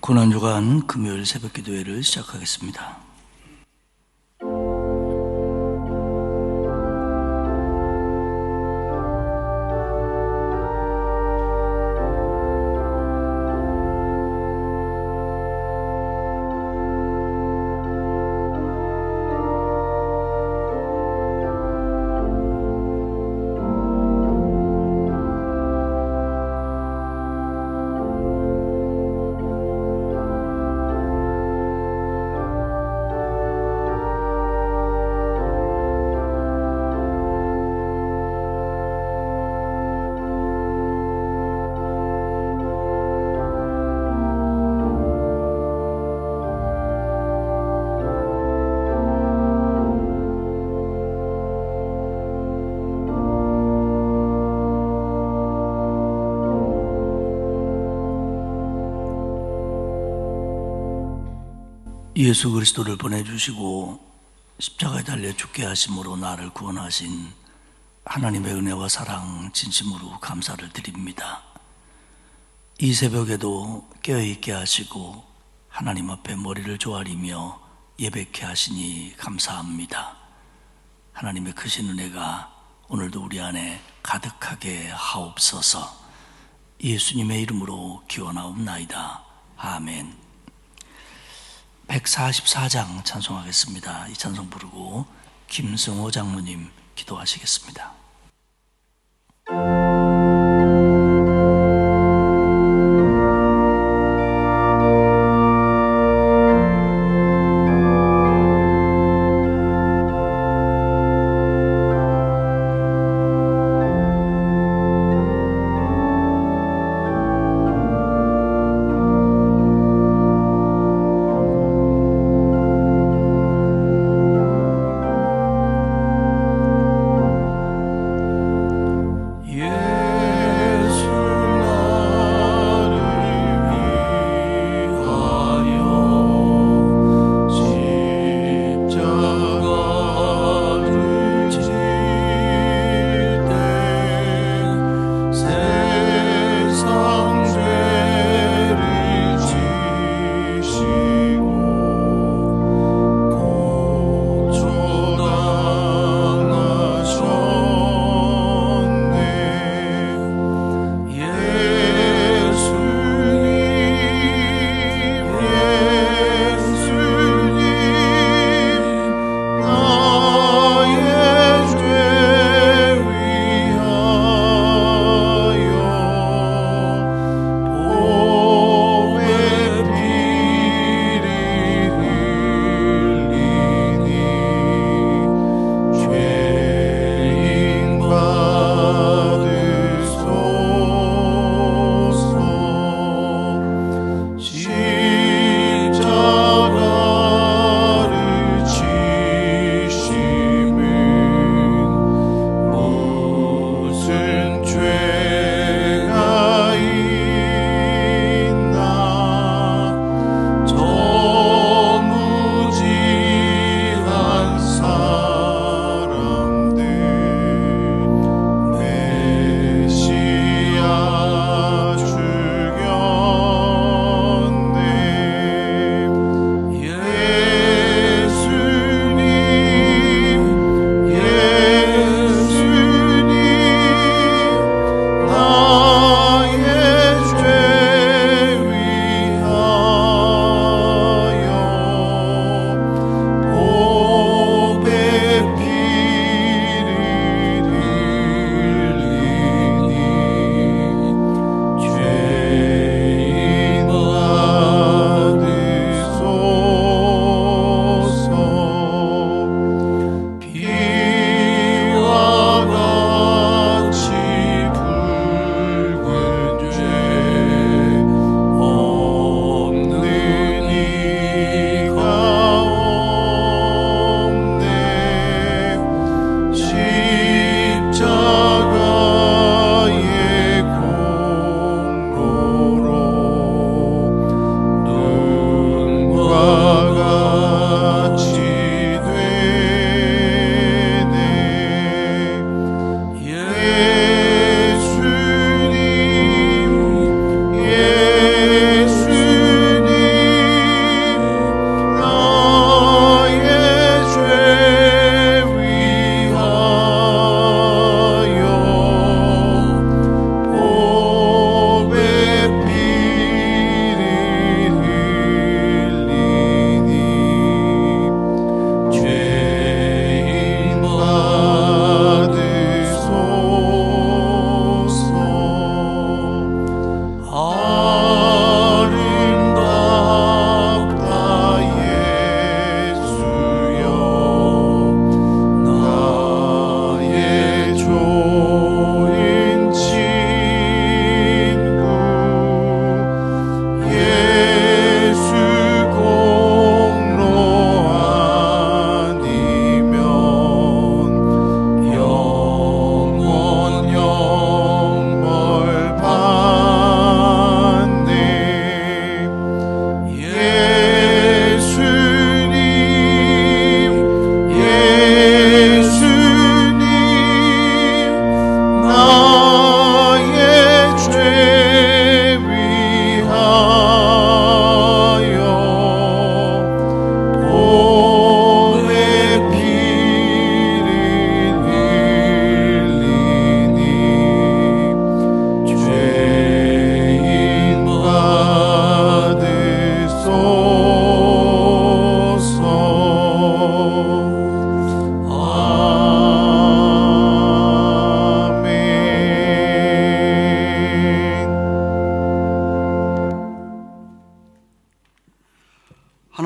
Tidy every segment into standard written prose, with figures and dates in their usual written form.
고난주간 금요일 새벽기도회를 시작하겠습니다. 예수 그리스도를 보내주시고 십자가에 달려 죽게 하심으로 나를 구원하신 하나님의 은혜와 사랑 진심으로 감사를 드립니다. 이 새벽에도 깨어있게 하시고 하나님 앞에 머리를 조아리며 예배케 하시니 감사합니다. 하나님의 크신 은혜가 오늘도 우리 안에 가득하게 하옵소서. 예수님의 이름으로 기원하옵나이다. 아멘. 144장 찬송하겠습니다. 이 찬송 부르고 김승호 장로님 기도하시겠습니다.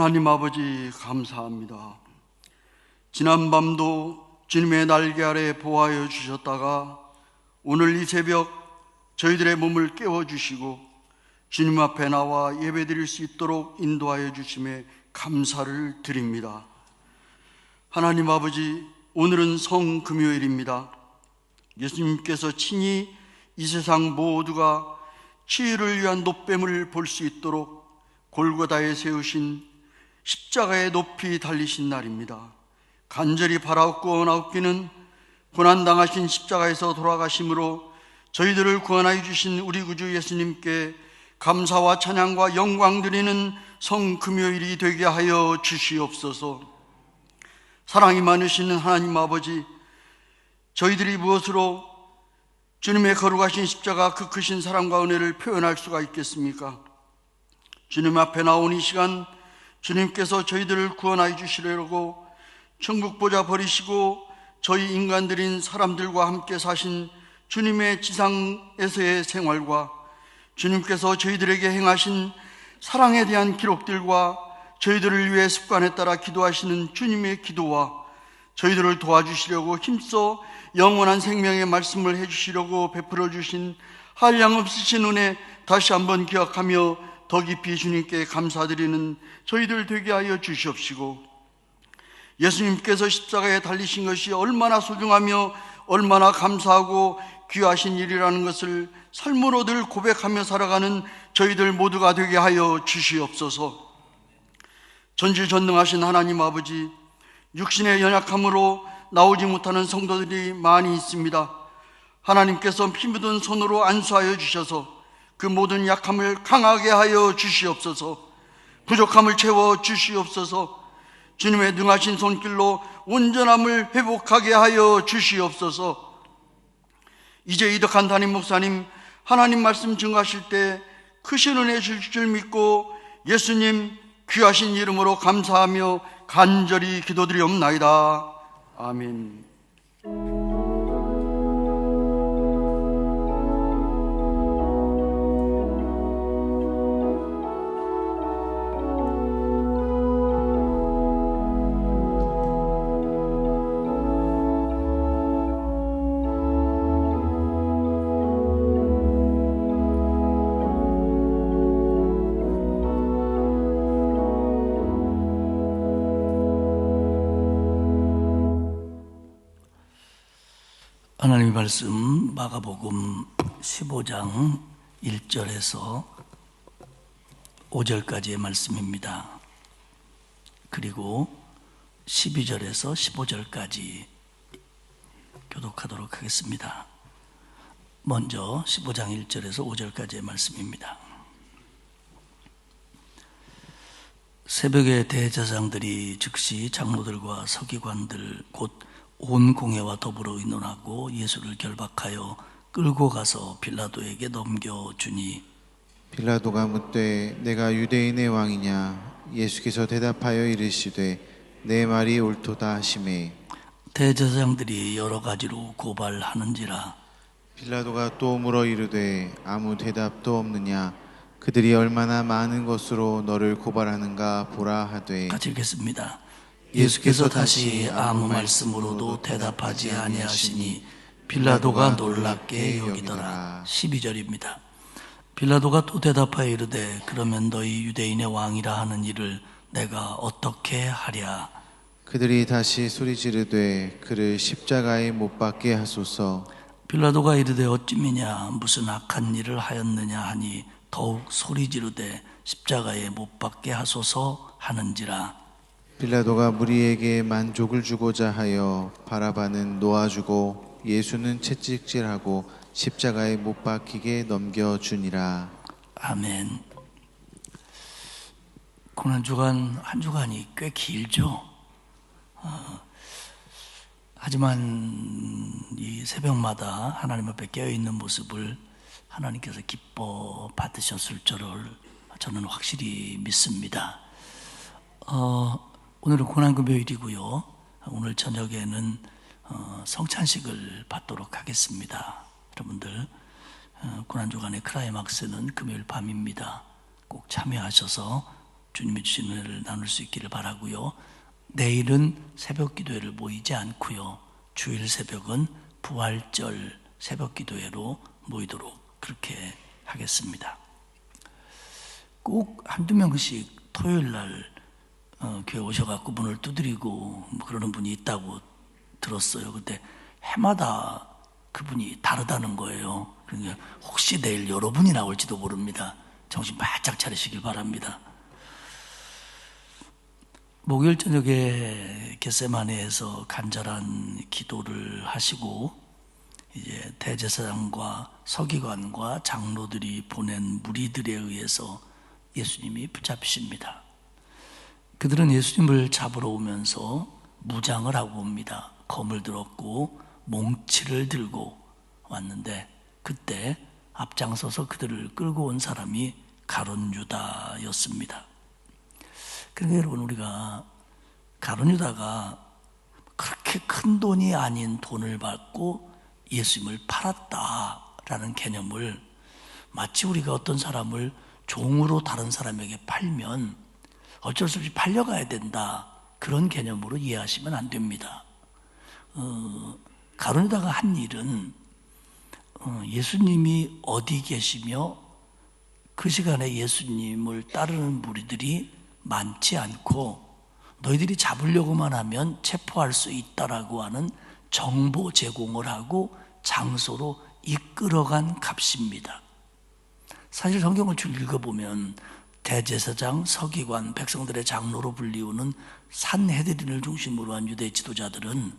하나님 아버지 감사합니다. 지난밤도 주님의 날개 아래 보호하여 주셨다가 오늘 이 새벽 저희들의 몸을 깨워주시고 주님 앞에 나와 예배드릴 수 있도록 인도하여 주심에 감사를 드립니다. 하나님 아버지, 오늘은 성금요일입니다. 예수님께서 친히 이 세상 모두가 치유를 위한 노뱀을 볼 수 있도록 골고다에 세우신 십자가에 높이 달리신 날입니다. 간절히 바라옵고나옵기는 고난당하신 십자가에서 돌아가심으로 저희들을 구원하여 주신 우리 구주 예수님께 감사와 찬양과 영광 드리는 성금요일이 되게 하여 주시옵소서. 사랑이 많으신 하나님 아버지, 저희들이 무엇으로 주님의 거룩하신 십자가 그 크신 사랑과 은혜를 표현할 수가 있겠습니까? 주님 앞에 나온 이 시간 주님께서 저희들을 구원하여 주시려고 천국보좌 버리시고 저희 인간들인 사람들과 함께 사신 주님의 지상에서의 생활과 주님께서 저희들에게 행하신 사랑에 대한 기록들과 저희들을 위해 습관에 따라 기도하시는 주님의 기도와 저희들을 도와주시려고 힘써 영원한 생명의 말씀을 해주시려고 베풀어 주신 한량없으신 은혜 다시 한번 기억하며 더 깊이 주님께 감사드리는 저희들 되게 하여 주시옵시고, 예수님께서 십자가에 달리신 것이 얼마나 소중하며 얼마나 감사하고 귀하신 일이라는 것을 삶으로 늘 고백하며 살아가는 저희들 모두가 되게 하여 주시옵소서. 전지전능하신 하나님 아버지, 육신의 연약함으로 나오지 못하는 성도들이 많이 있습니다. 하나님께서 피 묻은 손으로 안수하여 주셔서 그 모든 약함을 강하게 하여 주시옵소서. 부족함을 채워 주시옵소서. 주님의 능하신 손길로 온전함을 회복하게 하여 주시옵소서. 이제 이덕한 담임 목사님, 하나님 말씀 증거하실 때 크신 은혜 주실 줄 믿고 예수님 귀하신 이름으로 감사하며 간절히 기도드리옵나이다. 아멘. 하나님의 말씀 마가복음 15장 1절에서 5절까지의 말씀입니다. 그리고 12절에서 15절까지 교독하도록 하겠습니다. 먼저 15장 1절에서 5절까지의 말씀입니다. 새벽에 대제사장들이 즉시 장로들과 서기관들 곧 온 공회와 더불어 의논하고 예수를 결박하여 끌고 가서 빌라도에게 넘겨주니, 빌라도가 묻되 내가 유대인의 왕이냐? 예수께서 대답하여 이르시되 내 말이 옳도다 하시매 대제사장들이 여러 가지로 고발하는지라. 빌라도가 또 물어 이르되 아무 대답도 없느냐? 그들이 얼마나 많은 것으로 너를 고발하는가 보라 하되. 같이 읽겠습니다. 예수께서 다시 아무 말씀으로도 대답하지 아니하시니 빌라도가 놀랍게 여기더라. 12절입니다. 빌라도가 또 대답하여 이르되 그러면 너희 유대인의 왕이라 하는 일을 내가 어떻게 하랴? 그들이 다시 소리 지르되 그를 십자가에 못 박게 하소서. 빌라도가 이르되 어찌미냐? 무슨 악한 일을 하였느냐 하니 더욱 소리 지르되 십자가에 못 박게 하소서 하는지라. 빌라도가 무리에게 만족을 주고자 하여 바라바는 놓아주고 예수는 채찍질하고 십자가에 못 박히게 넘겨주니라. 아멘. 고난주간 한 주간이 꽤 길죠. 하지만 이 새벽마다 하나님 앞에 깨어있는 모습을 하나님께서 기뻐 받으셨을 줄을 저는 확실히 믿습니다. 오늘은 고난금요일이고요. 오늘 저녁에는 성찬식을 받도록 하겠습니다. 여러분들 고난주간의 클라이막스는 금요일 밤입니다. 꼭 참여하셔서 주님이 주신 은혜를 나눌 수 있기를 바라고요. 내일은 새벽 기도회를 모이지 않고요. 주일 새벽은 부활절 새벽 기도회로 모이도록 그렇게 하겠습니다. 꼭 한두 명씩 토요일 날 교회 오셔갖고 문을 두드리고 뭐 그러는 분이 있다고 들었어요. 근데 해마다 그분이 다르다는 거예요. 그러니까 혹시 내일 여러분이 나올지도 모릅니다. 정신 바짝 차리시길 바랍니다. 목요일 저녁에 겟세마네에서 간절한 기도를 하시고 이제 대제사장과 서기관과 장로들이 보낸 무리들에 의해서 예수님이 붙잡히십니다. 그들은 예수님을 잡으러 오면서 무장을 하고 옵니다. 검을 들었고 몽치를 들고 왔는데 그때 앞장서서 그들을 끌고 온 사람이 가룟 유다였습니다. 그러니까 여러분, 우리가 가룟 유다가 그렇게 큰 돈이 아닌 돈을 받고 예수님을 팔았다라는 개념을 마치 우리가 어떤 사람을 종으로 다른 사람에게 팔면 어쩔 수 없이 팔려가야 된다, 그런 개념으로 이해하시면 안 됩니다. 가룟 유다가 한 일은 예수님이 어디 계시며 그 시간에 예수님을 따르는 무리들이 많지 않고 너희들이 잡으려고만 하면 체포할 수 있다라고 하는 정보 제공을 하고 장소로 이끌어간 값입니다. 사실 성경을 쭉 읽어보면 대제사장, 서기관, 백성들의 장로로 불리우는 산헤드린을 중심으로 한 유대 지도자들은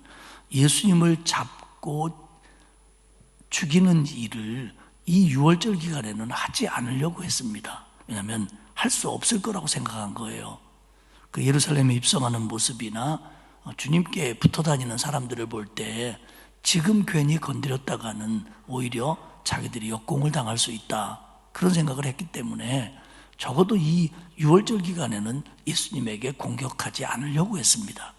예수님을 잡고 죽이는 일을 이 6월절 기간에는 하지 않으려고 했습니다. 왜냐하면 할 수 없을 거라고 생각한 거예요. 그 예루살렘에 입성하는 모습이나 주님께 붙어 다니는 사람들을 볼 때 지금 괜히 건드렸다가는 오히려 자기들이 역공을 당할 수 있다, 그런 생각을 했기 때문에 적어도 이 6월절 기간에는 예수님에게 공격하지 않으려고 했습니다.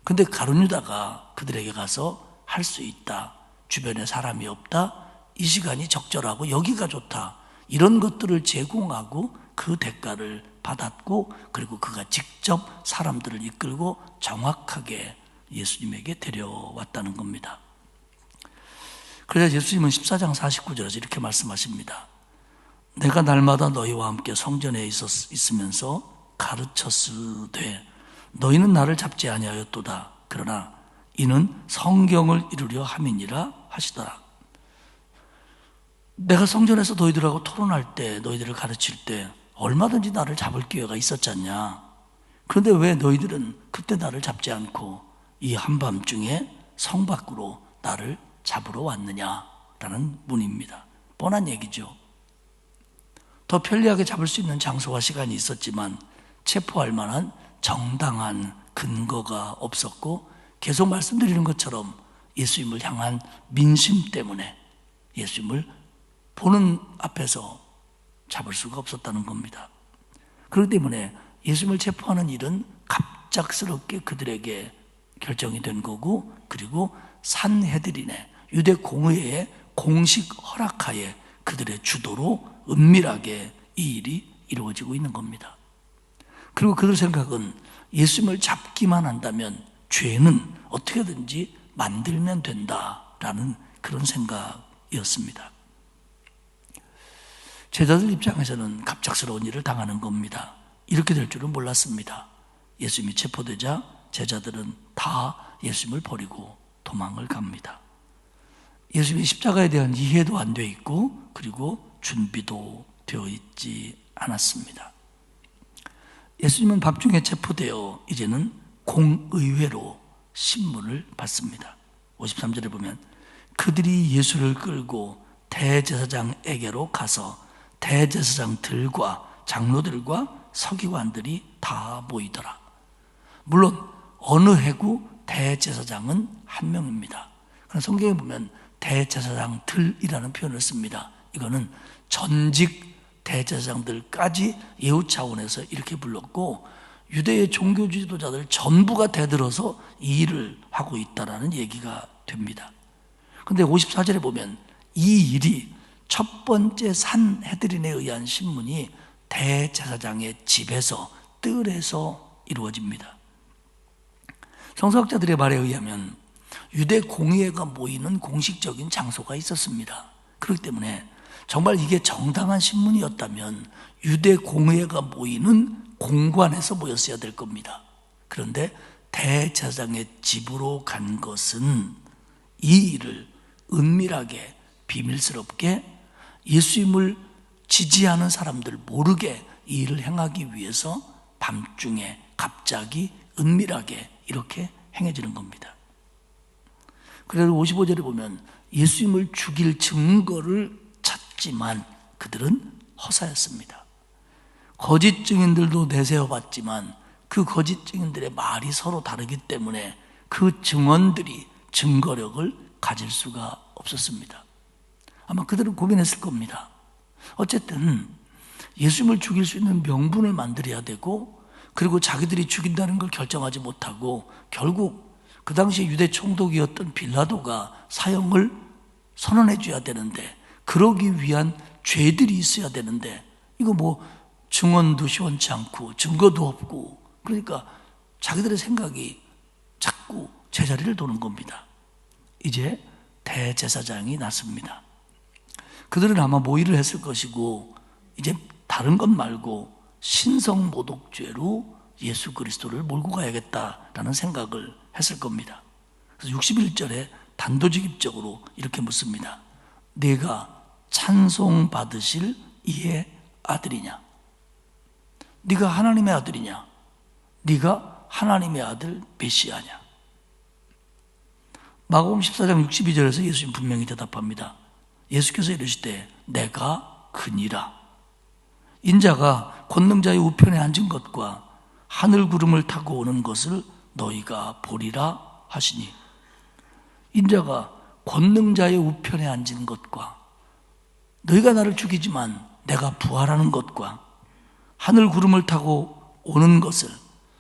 근데 가룟 유다가 그들에게 가서 할 수 있다, 주변에 사람이 없다, 이 시간이 적절하고 여기가 좋다, 이런 것들을 제공하고 그 대가를 받았고, 그리고 그가 직접 사람들을 이끌고 정확하게 예수님에게 데려왔다는 겁니다. 그래서 예수님은 14장 49절에서 이렇게 말씀하십니다. 내가 날마다 너희와 함께 성전에 있으면서 가르쳤으되 너희는 나를 잡지 아니하였도다. 그러나 이는 성경을 이루려 함이니라 하시더라. 내가 성전에서 너희들하고 토론할 때, 너희들을 가르칠 때 얼마든지 나를 잡을 기회가 있었잖냐. 그런데 왜 너희들은 그때 나를 잡지 않고 이 한밤중에 성 밖으로 나를 잡으러 왔느냐라는 문입니다. 뻔한 얘기죠. 더 편리하게 잡을 수 있는 장소와 시간이 있었지만 체포할 만한 정당한 근거가 없었고, 계속 말씀드리는 것처럼 예수님을 향한 민심 때문에 예수님을 보는 앞에서 잡을 수가 없었다는 겁니다. 그렇기 때문에 예수님을 체포하는 일은 갑작스럽게 그들에게 결정이 된 거고, 그리고 산헤드린의 유대 공의회의 공식 허락하에 그들의 주도로 은밀하게 이 일이 이루어지고 있는 겁니다. 그리고 그들 생각은 예수님을 잡기만 한다면 죄는 어떻게든지 만들면 된다라는 그런 생각이었습니다. 제자들 입장에서는 갑작스러운 일을 당하는 겁니다. 이렇게 될 줄은 몰랐습니다. 예수님이 체포되자 제자들은 다 예수님을 버리고 도망을 갑니다. 예수님이 십자가에 대한 이해도 안 돼 있고, 그리고 준비도 되어 있지 않았습니다. 예수님은 밤중에 체포되어 이제는 공의회로 신문을 받습니다. 53절에 보면 그들이 예수를 끌고 대제사장에게로 가서 대제사장들과 장로들과 서기관들이 다 모이더라. 물론 어느 해구 대제사장은 한 명입니다. 그러나 성경에 보면 대제사장들이라는 표현을 씁니다. 이거는 전직 대제사장들까지 예우 차원에서 이렇게 불렀고, 유대의 종교 지도자들 전부가 대들어서 이 일을 하고 있다라는 얘기가 됩니다. 그런데 54절에 보면 이 일이 첫 번째 산헤드린에 의한 신문이 대제사장의 집에서, 뜰에서 이루어집니다. 성서학자들의 말에 의하면 유대 공회가 모이는 공식적인 장소가 있었습니다. 그렇기 때문에 정말 이게 정당한 신문이었다면 유대 공회가 모이는 공관에서 모였어야 될 겁니다. 그런데 대제사장의 집으로 간 것은 이 일을 은밀하게 비밀스럽게 예수님을 지지하는 사람들 모르게 이 일을 행하기 위해서 밤중에 갑자기 은밀하게 이렇게 행해지는 겁니다. 그래서 55절에 보면 예수님을 죽일 증거를 찾지만 그들은 허사였습니다. 거짓 증인들도 내세워봤지만 그 거짓 증인들의 말이 서로 다르기 때문에 그 증언들이 증거력을 가질 수가 없었습니다. 아마 그들은 고민했을 겁니다. 어쨌든 예수님을 죽일 수 있는 명분을 만들어야 되고, 그리고 자기들이 죽인다는 걸 결정하지 못하고 결국 그 당시 유대 총독이었던 빌라도가 사형을 선언해 줘야 되는데, 그러기 위한 죄들이 있어야 되는데, 이거 뭐 증언도 시원치 않고 증거도 없고, 그러니까 자기들의 생각이 자꾸 제자리를 도는 겁니다. 이제 대제사장이 났습니다. 그들은 아마 모의를 했을 것이고, 이제 다른 것 말고 신성모독죄로 예수 그리스도를 몰고 가야겠다라는 생각을 했을 겁니다. 그래서 61절에 단도직입적으로 이렇게 묻습니다. 네가 찬송받으실 이의 아들이냐? 네가 하나님의 아들이냐? 네가 하나님의 아들 메시아냐? 마가복음 14장 62절에서 예수님 분명히 대답합니다. 예수께서 이르시되 내가 그니라. 인자가 권능자의 우편에 앉은 것과 하늘 구름을 타고 오는 것을 너희가 보리라 하시니, 인자가 권능자의 우편에 앉은 것과 너희가 나를 죽이지만 내가 부활하는 것과 하늘 구름을 타고 오는 것을,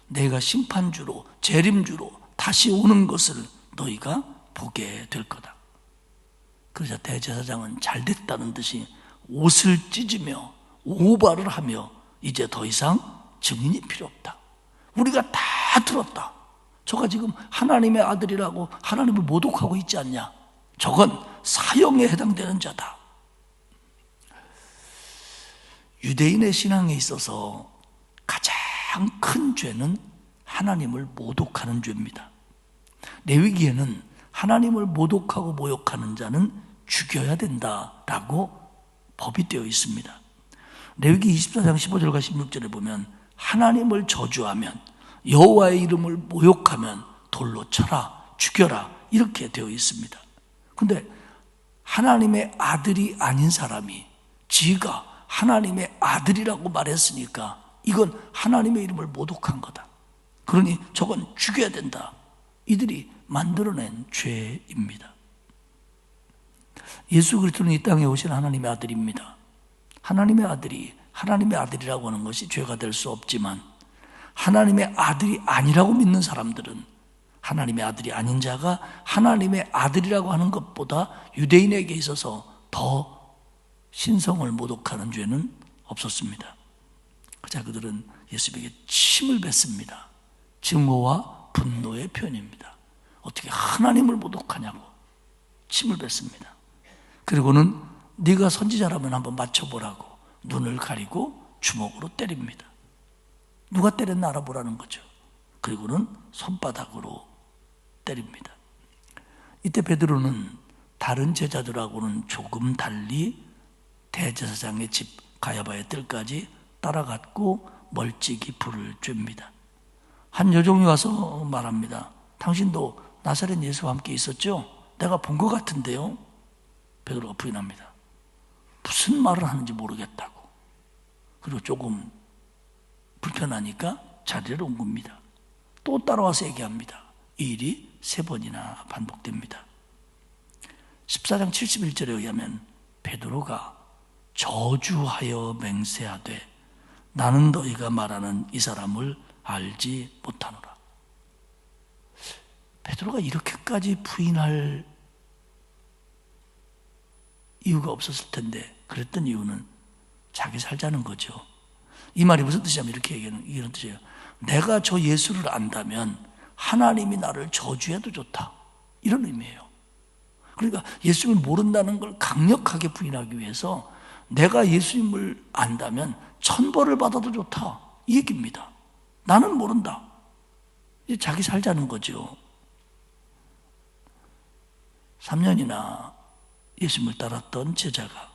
내가 심판주로 재림주로 다시 오는 것을 너희가 보게 될 거다. 그러자 대제사장은 잘됐다는 듯이 옷을 찢으며 오발을 하며 이제 더 이상 증인이 필요 없다. 우리가 다 들었다. 저가 지금 하나님의 아들이라고 하나님을 모독하고 있지 않냐? 저건 사형에 해당되는 자다. 유대인의 신앙에 있어서 가장 큰 죄는 하나님을 모독하는 죄입니다. 레위기에는 하나님을 모독하고 모욕하는 자는 죽여야 된다라고 법이 되어 있습니다. 레위기 24장 15절과 16절에 보면 하나님을 저주하면, 여호와의 이름을 모욕하면 돌로 쳐라, 죽여라, 이렇게 되어 있습니다. 근데 하나님의 아들이 아닌 사람이 지가 하나님의 아들이라고 말했으니까 이건 하나님의 이름을 모독한 거다. 그러니 저건 죽여야 된다. 이들이 만들어낸 죄입니다. 예수 그리스도는 이 땅에 오신 하나님의 아들입니다. 하나님의 아들이 하나님의 아들이라고 하는 것이 죄가 될 수 없지만, 하나님의 아들이 아니라고 믿는 사람들은, 하나님의 아들이 아닌 자가 하나님의 아들이라고 하는 것보다 유대인에게 있어서 더 신성을 모독하는 죄는 없었습니다. 그자 그들은 예수에게 침을 뱉습니다. 증오와 분노의 표현입니다. 어떻게 하나님을 모독하냐고 침을 뱉습니다. 그리고는 네가 선지자라면 한번 맞춰보라고 눈을 가리고 주먹으로 때립니다. 누가 때렸나 알아보라는 거죠. 그리고는 손바닥으로 때립니다. 이때 베드로는 다른 제자들하고는 조금 달리 대제사장의 집 가야바의 뜰까지 따라갔고 멀찍이 불을 쬐입니다. 한 여종이 와서 말합니다. 당신도 나사렛 예수와 함께 있었죠? 내가 본 것 같은데요? 베드로가 부인합니다. 무슨 말을 하는지 모르겠다고. 그리고 조금 불편하니까 자리를 옮깁니다. 또 따라와서 얘기합니다. 이 일이 3번이나 반복됩니다. 14장 71절에 의하면 베드로가 저주하여 맹세하되 나는 너희가 말하는 이 사람을 알지 못하노라. 베드로가 이렇게까지 부인할 이유가 없었을 텐데, 그랬던 이유는 자기 살자는 거죠. 이 말이 무슨 뜻이냐면 이렇게 이런 뜻이에요. 내가 저 예수를 안다면 하나님이 나를 저주해도 좋다, 이런 의미예요. 그러니까 예수님을 모른다는 걸 강력하게 부인하기 위해서 내가 예수님을 안다면 천벌을 받아도 좋다, 이 얘기입니다. 나는 모른다. 이제 자기 살자는 거죠. 3년이나 예수님을 따랐던 제자가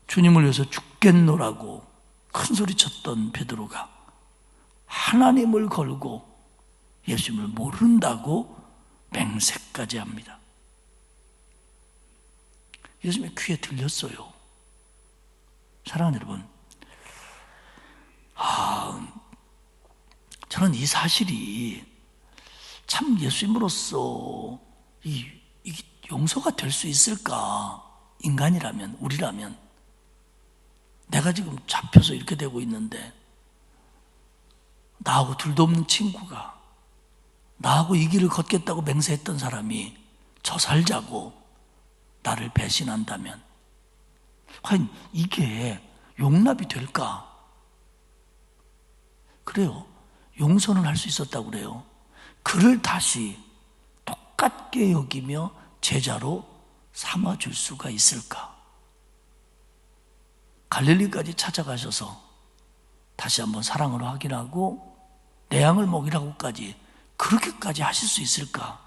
주님을 위해서 죽겠노라고 큰 소리 쳤던 베드로가 하나님을 걸고 예수님을 모른다고 맹세까지 합니다. 예수님의 귀에 들렸어요. 사랑하는 여러분, 저는 이 사실이 참 예수님으로서 이게 용서가 될 수 있을까? 인간이라면, 우리라면. 내가 지금 잡혀서 이렇게 되고 있는데 나하고 둘도 없는 친구가 나하고 이 길을 걷겠다고 맹세했던 사람이 저 살자고 나를 배신한다면 과연 이게 용납이 될까? 그래요. 용서는 할 수 있었다고 그래요. 그를 다시 똑같게 여기며 제자로 삼아줄 수가 있을까? 갈릴리까지 찾아가셔서 다시 한번 사랑으로 확인하고 내 양을 먹이라고까지 그렇게까지 하실 수 있을까?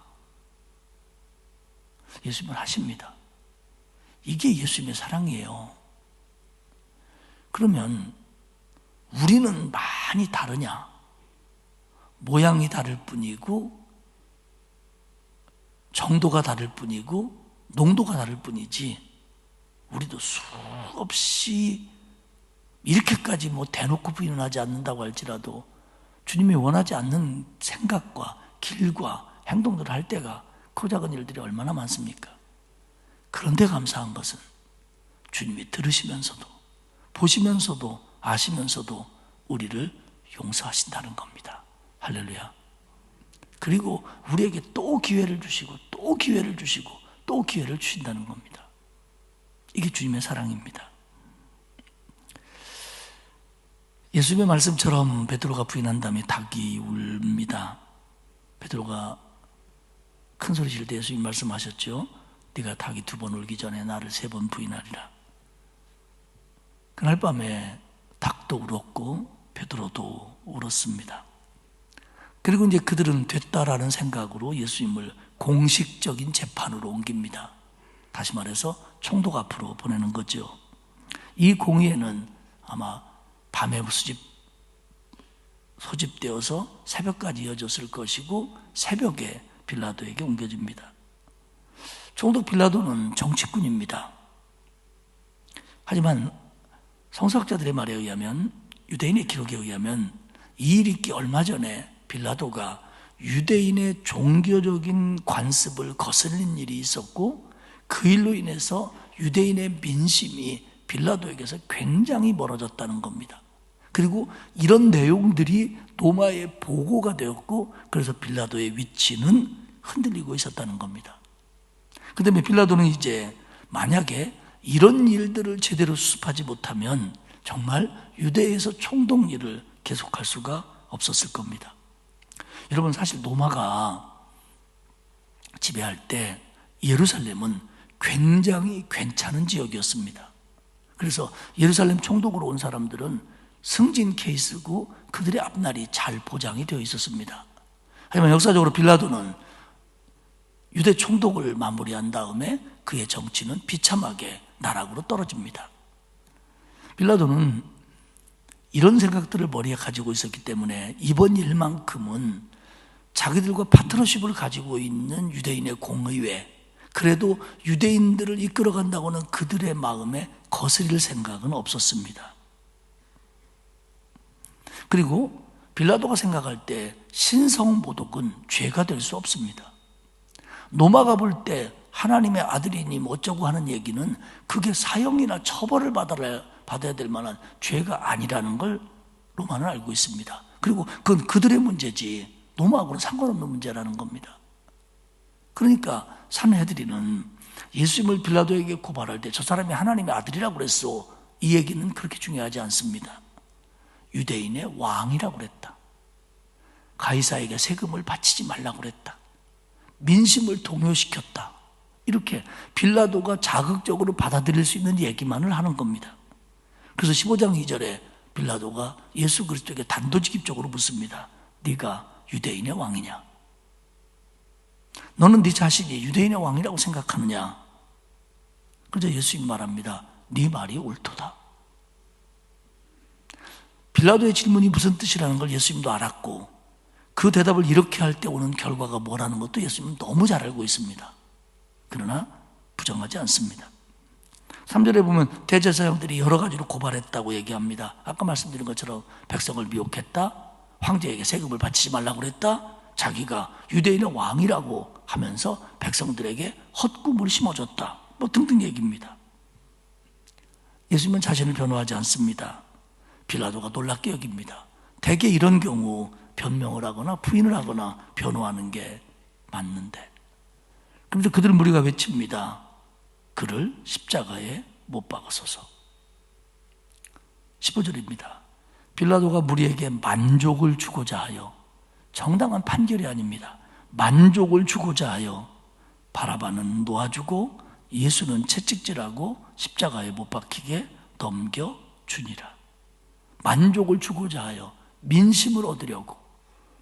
예수님은 하십니다. 이게 예수님의 사랑이에요. 그러면 우리는 많이 다르냐? 모양이 다를 뿐이고 정도가 다를 뿐이고 농도가 다를 뿐이지 우리도 수없이 이렇게까지 대놓고 부인을 하지 않는다고 할지라도 주님이 원하지 않는 생각과 길과 행동들을 할 때가 그 작은 일들이 얼마나 많습니까? 그런데 감사한 것은 주님이 들으시면서도 보시면서도 아시면서도 우리를 용서하신다는 겁니다. 할렐루야. 그리고 우리에게 또 기회를 주시고 또 기회를 주시고 또 기회를 주신다는 겁니다. 이게 주님의 사랑입니다. 예수님의 말씀처럼 베드로가 부인한 다음에 닭이 울립니다. 베드로가 큰 소리 칠 때 예수님 말씀하셨죠. 네가 닭이 2번 울기 전에 나를 3번 부인하리라. 그날 밤에 닭도 울었고 베드로도 울었습니다. 그리고 이제 그들은 됐다라는 생각으로 예수님을 공식적인 재판으로 옮깁니다. 다시 말해서 총독 앞으로 보내는 거죠. 이 공의회는 아마 밤에 소집되어서 새벽까지 이어졌을 것이고 새벽에 빌라도에게 옮겨집니다. 총독 빌라도는 정치꾼입니다. 하지만 성서학자들의 말에 의하면, 유대인의 기록에 의하면 이 일이 있기 얼마 전에 빌라도가 유대인의 종교적인 관습을 거슬린 일이 있었고 그 일로 인해서 유대인의 민심이 빌라도에게서 굉장히 멀어졌다는 겁니다. 그리고 이런 내용들이 로마에 보고가 되었고 그래서 빌라도의 위치는 흔들리고 있었다는 겁니다. 그 다음에 빌라도는 이제 만약에 이런 일들을 제대로 수습하지 못하면 정말 유대에서 총독 일을 계속할 수가 없었을 겁니다. 여러분, 사실 로마가 지배할 때 예루살렘은 굉장히 괜찮은 지역이었습니다. 그래서 예루살렘 총독으로 온 사람들은 승진 케이스고 그들의 앞날이 잘 보장이 되어 있었습니다. 하지만 역사적으로 빌라도는 유대 총독을 마무리한 다음에 그의 정치는 비참하게 나락으로 떨어집니다. 빌라도는 이런 생각들을 머리에 가지고 있었기 때문에 이번 일만큼은 자기들과 파트너십을 가지고 있는 유대인의 공의회, 그래도 유대인들을 이끌어간다고는 그들의 마음에 거스릴 생각은 없었습니다. 그리고 빌라도가 생각할 때 신성모독은 죄가 될 수 없습니다. 로마가 볼 때 하나님의 아들이니 어쩌고 하는 얘기는 그게 사형이나 처벌을 받아야 될 만한 죄가 아니라는 걸 로마는 알고 있습니다. 그리고 그건 그들의 문제지 로마하고는 상관없는 문제라는 겁니다. 그러니까 산헤드린은 예수님을 빌라도에게 고발할 때 저 사람이 하나님의 아들이라고 그랬어, 이 얘기는 그렇게 중요하지 않습니다. 유대인의 왕이라고 그랬다. 가이사에게 세금을 바치지 말라고 그랬다. 민심을 동요시켰다. 이렇게 빌라도가 자극적으로 받아들일 수 있는 얘기만을 하는 겁니다. 그래서 15장 2절에 빌라도가 예수 그리스도에게 단도직입적으로 묻습니다. 네가 유대인의 왕이냐? 너는 네 자신이 유대인의 왕이라고 생각하느냐? 그래서 예수님 말합니다. 네 말이 옳도다. 빌라도의 질문이 무슨 뜻이라는 걸 예수님도 알았고 그 대답을 이렇게 할 때 오는 결과가 뭐라는 것도 예수님은 너무 잘 알고 있습니다. 그러나 부정하지 않습니다. 3절에 보면 대제사장들이 여러 가지로 고발했다고 얘기합니다. 아까 말씀드린 것처럼 백성을 미혹했다, 황제에게 세금을 바치지 말라고 그랬다, 자기가 유대인의 왕이라고 하면서 백성들에게 헛꿈을 심어줬다, 뭐 등등 얘기입니다. 예수님은 자신을 변호하지 않습니다. 빌라도가 놀랍게 여깁니다. 대개 이런 경우 변명을 하거나 부인을 하거나 변호하는 게 맞는데, 그런데 그들 무리가 외칩니다. 그를 십자가에 못 박으소서. 15절입니다. 빌라도가 무리에게 만족을 주고자 하여, 정당한 판결이 아닙니다. 만족을 주고자 하여 바라바는 놓아주고 예수는 채찍질하고 십자가에 못 박히게 넘겨주니라. 만족을 주고자 하여 민심을 얻으려고,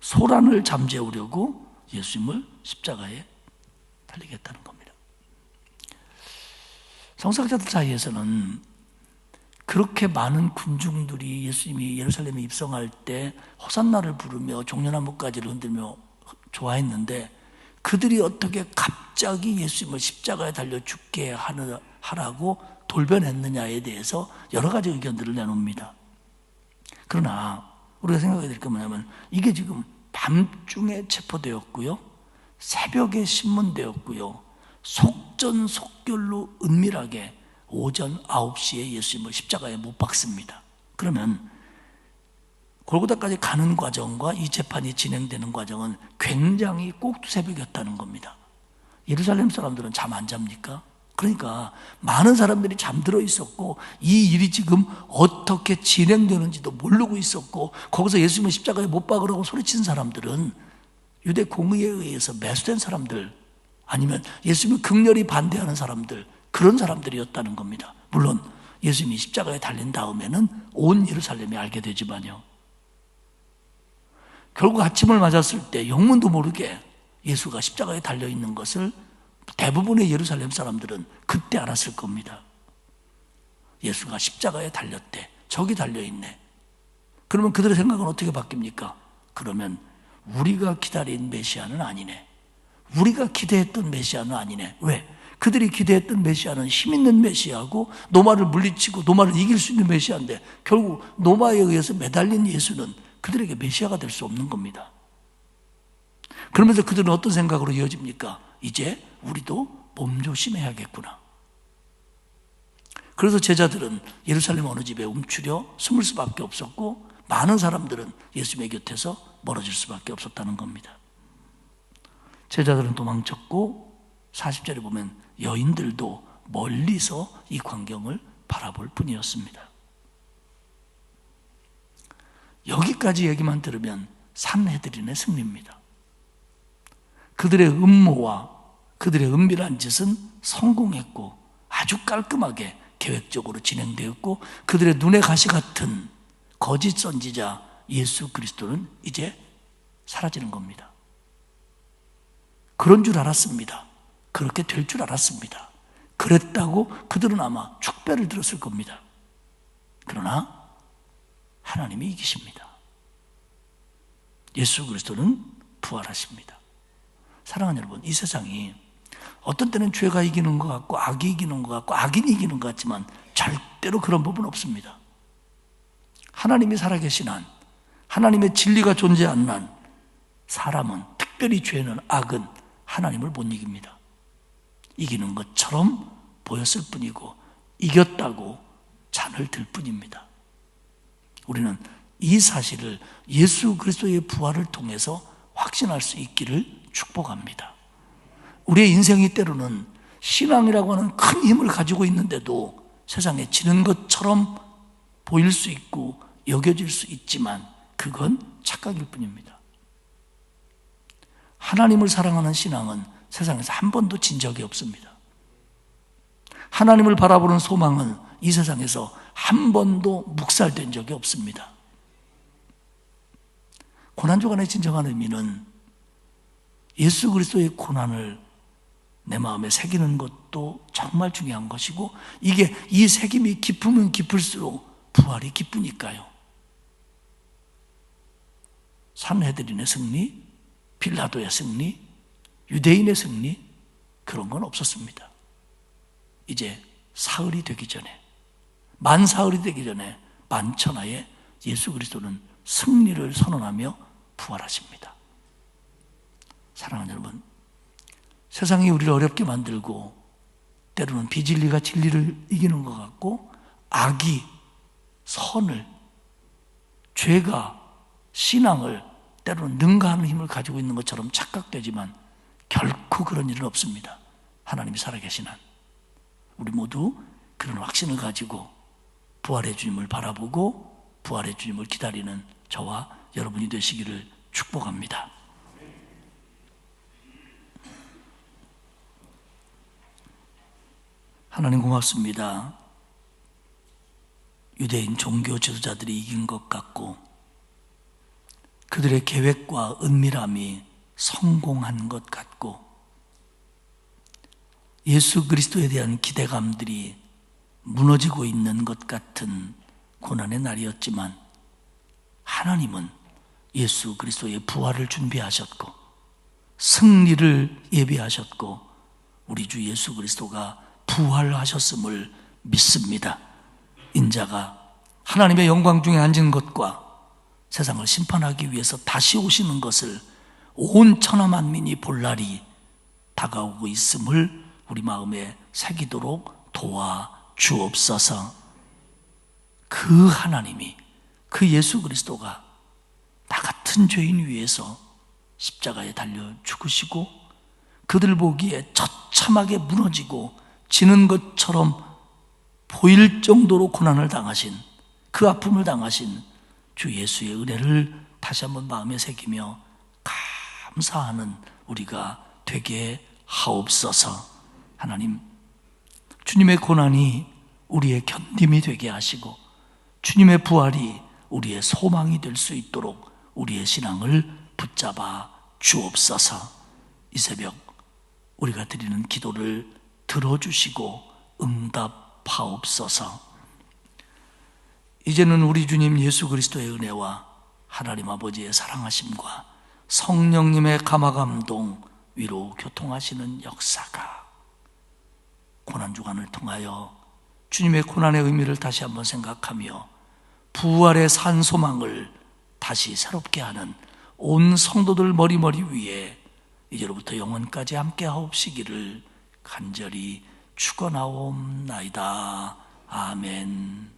소란을 잠재우려고 예수님을 십자가에 달리게 했다는 겁니다. 성서학자들 사이에서는 그렇게 많은 군중들이 예수님이 예루살렘에 입성할 때 호산나를 부르며 종려나무가지를 흔들며 좋아했는데, 그들이 어떻게 갑자기 예수님을 십자가에 달려 죽게 하라고 돌변했느냐에 대해서 여러 가지 의견들을 내놓습니다. 그러나 우리가 생각해야 될 게 뭐냐면, 이게 지금 밤중에 체포되었고요, 새벽에 신문되었고요, 속전속결로 은밀하게 오전 9시에 예수님을 십자가에 못 박습니다. 그러면 골고다까지 가는 과정과 이 재판이 진행되는 과정은 굉장히 꼭두새벽이었다는 겁니다. 예루살렘 사람들은 잠 안 잡니까? 그러니까 많은 사람들이 잠들어 있었고 이 일이 지금 어떻게 진행되는지도 모르고 있었고, 거기서 예수님을 십자가에 못 박으라고 소리친 사람들은 유대 공의에 의해서 매수된 사람들, 아니면 예수님을 극렬히 반대하는 사람들, 그런 사람들이었다는 겁니다. 물론 예수님이 십자가에 달린 다음에는 온 예루살렘이 알게 되지만요, 결국 아침을 맞았을 때 영문도 모르게 예수가 십자가에 달려있는 것을 대부분의 예루살렘 사람들은 그때 알았을 겁니다. 예수가 십자가에 달렸대, 저기 달려있네. 그러면 그들의 생각은 어떻게 바뀝니까? 그러면 우리가 기다린 메시아는 아니네, 우리가 기대했던 메시아는 아니네. 왜? 그들이 기대했던 메시아는 힘있는 메시아고 노마를 물리치고 노마를 이길 수 있는 메시아인데, 결국 노마에 의해서 매달린 예수는 그들에게 메시아가 될 수 없는 겁니다. 그러면서 그들은 어떤 생각으로 이어집니까? 이제 우리도 몸조심해야겠구나. 그래서 제자들은 예루살렘 어느 집에 움츠려 숨을 수밖에 없었고, 많은 사람들은 예수님의 곁에서 멀어질 수밖에 없었다는 겁니다. 제자들은 도망쳤고 40절에 보면 여인들도 멀리서 이 광경을 바라볼 뿐이었습니다. 여기까지 얘기만 들으면 산헤드린의 승리입니다. 그들의 음모와 그들의 은밀한 짓은 성공했고 아주 깔끔하게 계획적으로 진행되었고, 그들의 눈의 가시 같은 거짓 선지자 예수 그리스도는 이제 사라지는 겁니다. 그런 줄 알았습니다. 그렇게 될 줄 알았습니다. 그랬다고 그들은 아마 축배를 들었을 겁니다. 그러나 하나님이 이기십니다. 예수 그리스도는 부활하십니다. 사랑하는 여러분, 이 세상이 어떤 때는 죄가 이기는 것 같고 악이 이기는 것 같고 악인이 이기는 것 같지만 절대로 그런 법은 없습니다. 하나님이 살아계신 한, 하나님의 진리가 존재하는 한, 사람은, 특별히 죄는, 악은 하나님을 못 이깁니다. 이기는 것처럼 보였을 뿐이고 이겼다고 잔을 들 뿐입니다. 우리는 이 사실을 예수 그리스도의 부활을 통해서 확신할 수 있기를 축복합니다. 우리의 인생이 때로는 신앙이라고 하는 큰 힘을 가지고 있는데도 세상에 지는 것처럼 보일 수 있고 여겨질 수 있지만 그건 착각일 뿐입니다. 하나님을 사랑하는 신앙은 세상에서 한 번도 진 적이 없습니다. 하나님을 바라보는 소망은 이 세상에서 한 번도 묵살된 적이 없습니다. 고난주간의 진정한 의미는 예수 그리스도의 고난을 내 마음에 새기는 것도 정말 중요한 것이고, 이게 이 새김이 깊으면 깊을수록 부활이 기쁘니까요. 산헤드린의 승리, 빌라도의 승리, 유대인의 승리, 그런 건 없었습니다. 이제 사흘이 되기 전에, 만사흘이 되기 전에 만천하에 예수 그리스도는 승리를 선언하며 부활하십니다. 사랑하는 여러분, 세상이 우리를 어렵게 만들고 때로는 비진리가 진리를 이기는 것 같고, 악이 선을, 죄가 신앙을 때로는 능가하는 힘을 가지고 있는 것처럼 착각되지만 결코 그런 일은 없습니다. 하나님이 살아계신 한 우리 모두 그런 확신을 가지고 부활의 주님을 바라보고 부활의 주님을 기다리는 저와 여러분이 되시기를 축복합니다. 하나님 고맙습니다. 유대인 종교 지도자들이 이긴 것 같고 그들의 계획과 은밀함이 성공한 것 같고 예수 그리스도에 대한 기대감들이 무너지고 있는 것 같은 고난의 날이었지만, 하나님은 예수 그리스도의 부활을 준비하셨고 승리를 예비하셨고 우리 주 예수 그리스도가 부활하셨음을 믿습니다. 인자가 하나님의 영광 중에 앉은 것과 세상을 심판하기 위해서 다시 오시는 것을 온 천하 만민이 볼 날이 다가오고 있음을 우리 마음에 새기도록 도와 주옵소서. 그 하나님이, 그 예수 그리스도가 나 같은 죄인 위해서 십자가에 달려 죽으시고 그들 보기에 처참하게 무너지고 지는 것처럼 보일 정도로 고난을 당하신, 그 아픔을 당하신 주 예수의 은혜를 다시 한번 마음에 새기며 감사하는 우리가 되게 하옵소서. 하나님, 주님의 고난이 우리의 견딤이 되게 하시고 주님의 부활이 우리의 소망이 될 수 있도록 우리의 신앙을 붙잡아 주옵소서. 이 새벽 우리가 드리는 기도를 들어주시고 응답하옵소서. 이제는 우리 주님 예수 그리스도의 은혜와 하나님 아버지의 사랑하심과 성령님의 감화감동, 위로 교통하시는 역사가 고난주간을 통하여 주님의 고난의 의미를 다시 한번 생각하며 부활의 산 소망을 다시 새롭게 하는 온 성도들 머리머리 위에 이제로부터 영원까지 함께 하옵시기를 간절히 축원하옵나이다. 아멘.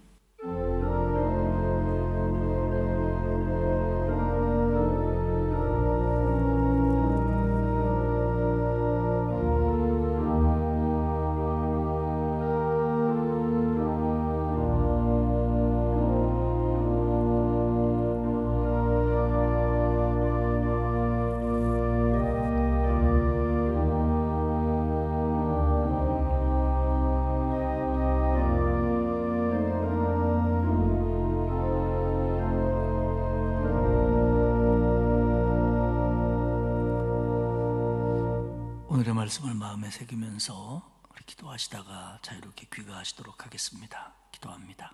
오늘의 말씀을 마음에 새기면서 우리 기도하시다가 자유롭게 귀가하시도록 하겠습니다. 기도합니다.